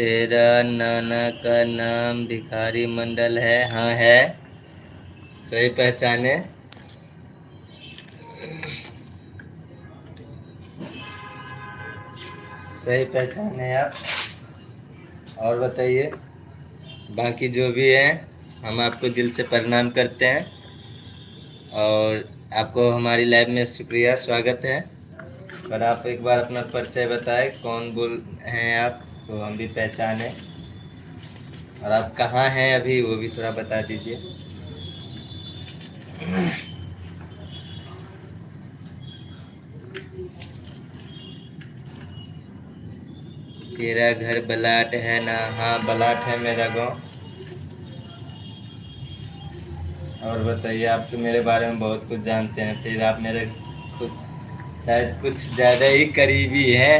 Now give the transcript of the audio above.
तेरा नाना का नाम भिखारी मंडल है? हाँ है। सही पहचाने। सही पहचाने आप। और बताइए, बाकी जो भी है, हम आपको दिल से प्रणाम करते हैं और आपको हमारी लाइव में शुक्रिया, स्वागत है। पर आप एक बार अपना परिचय बताएं, कौन बोल हैं आप, तो हम भी पहचाने। और आप कहाँ हैं अभी, वो भी थोड़ा बता दीजिए। तेरा घर बलाट है ना? हाँ, बलाट है मेरा गांव। और बताइए, आप तो मेरे बारे में बहुत कुछ जानते हैं, फिर आप मेरे कुछ शायद कुछ ज़्यादा ही करीबी हैं।